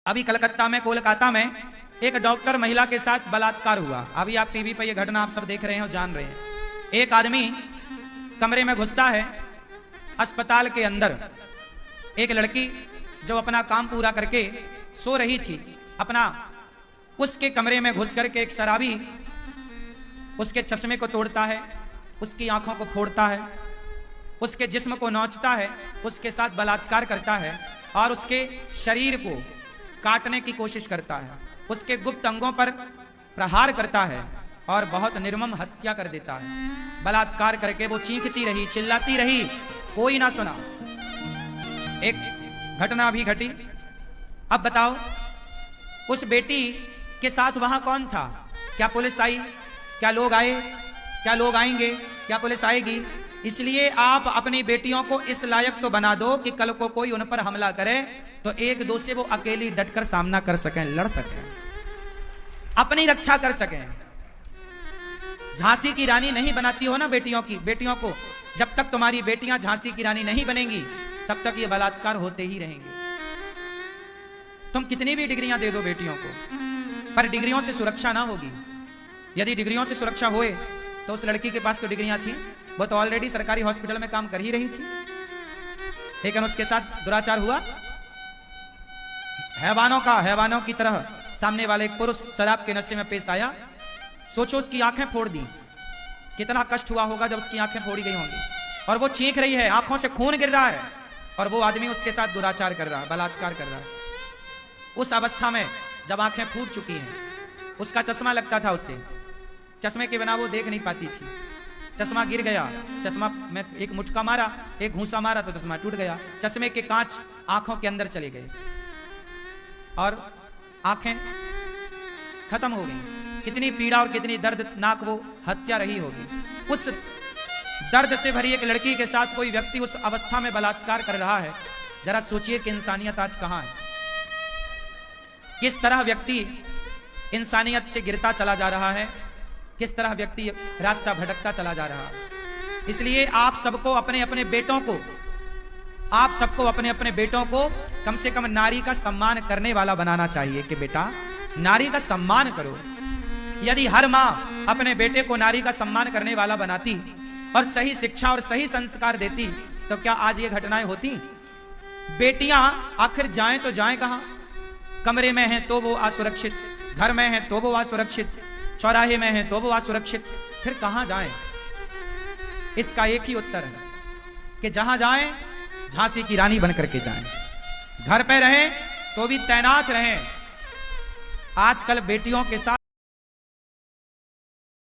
अभी कलकत्ता में, कोलकाता में एक डॉक्टर महिला के साथ बलात्कार हुआ। अभी आप टीवी पर यह घटना आप सब देख रहे हैं और जान रहे हैं। एक आदमी कमरे में घुसता है अस्पताल के अंदर। एक लड़की जो अपना काम पूरा करके सो रही थी, अपना उसके कमरे में घुस करके एक शराबी उसके चश्मे को तोड़ता है, उसकी आंखों को फोड़ता है, उसके जिस्म को नोचता है, उसके साथ बलात्कार करता है और उसके शरीर को काटने की कोशिश करता है, उसके गुप्त अंगों पर प्रहार करता है और बहुत निर्मम हत्या कर देता है। बलात्कार करके वो चीखती रही, चिल्लाती रही, कोई ना सुना। एक घटना भी घटी। अब बताओ उस बेटी के साथ वहां कौन था? क्या पुलिस आई? क्या लोग आए? क्या लोग आएंगे? क्या पुलिस आएगी? इसलिए आप अपनी बेटियों को इस लायक तो बना दो कि कल को कोई उन पर हमला करे तो एक दो से वो अकेली डटकर सामना कर सकें, लड़ सकें, अपनी रक्षा कर सकें। झांसी की रानी नहीं बनाती हो ना बेटियों को। जब तक तुम्हारी बेटियां झांसी की रानी नहीं बनेंगी तब तक ये बलात्कार होते ही रहेंगे। तुम कितनी भी डिग्रियां दे दो बेटियों को, पर डिग्रियों से सुरक्षा ना होगी। यदि डिग्रियों से सुरक्षा होए तो उस लड़की के पास तो डिग्रियां थी, वो तो ऑलरेडी सरकारी हॉस्पिटल में काम कर ही रही थी, लेकिन उसके साथ दुराचार हुआ। हैवानों की तरह सामने वाले एक पुरुष शराब के नशे में पेश आया। सोचो उसकी आंखें फोड़ दी, कितना कष्ट हुआ होगा जब उसकी आंखें फोड़ी गई होंगी। और वो चीख रही है, आंखों से खून गिर रहा है और वो आदमी उसके साथ दुराचार कर रहा है, बलात्कार कर रहा है। उस अवस्था में जब आंखें फूट चुकी हैं, उसका चश्मा लगता था, उससे चश्मे के बिना वो देख नहीं पाती थी। चश्मा गिर गया, चश्मा में एक मुटका मारा, एक घूंसा मारा तो चश्मा टूट गया। चश्मे के कांच आंखों के अंदर चले गए और आंखें खत्म हो गई। कितनी पीड़ा और कितनी दर्दनाक वो हत्या रही होगी। उस दर्द से भरी एक लड़की के साथ कोई व्यक्ति उस अवस्था में बलात्कार कर रहा है। जरा सोचिए कि इंसानियत आज कहां है। किस तरह व्यक्ति इंसानियत से गिरता चला जा रहा है, किस तरह व्यक्ति रास्ता भटकता चला जा रहा है। इसलिए आप सबको अपने अपने बेटों को कम से कम नारी का सम्मान करने वाला बनाना चाहिए कि बेटा नारी का सम्मान करो। यदि हर मां अपने बेटे को नारी का सम्मान करने वाला बनाती और सही शिक्षा और सही संस्कार देती तो क्या आज ये घटनाएं होती? बेटियां आखिर जाएं तो जाएं कहां? कमरे में हैं तो वो असुरक्षित, घर में हैं तो वो असुरक्षित, चौराहे में हैं तो वो असुरक्षित, फिर कहां जाएं? इसका एक ही उत्तर है कि जहां जाएं झांसी की रानी बनकर के जाएं, घर पे रहें तो भी तैनात रहें। आजकल बेटियों के साथ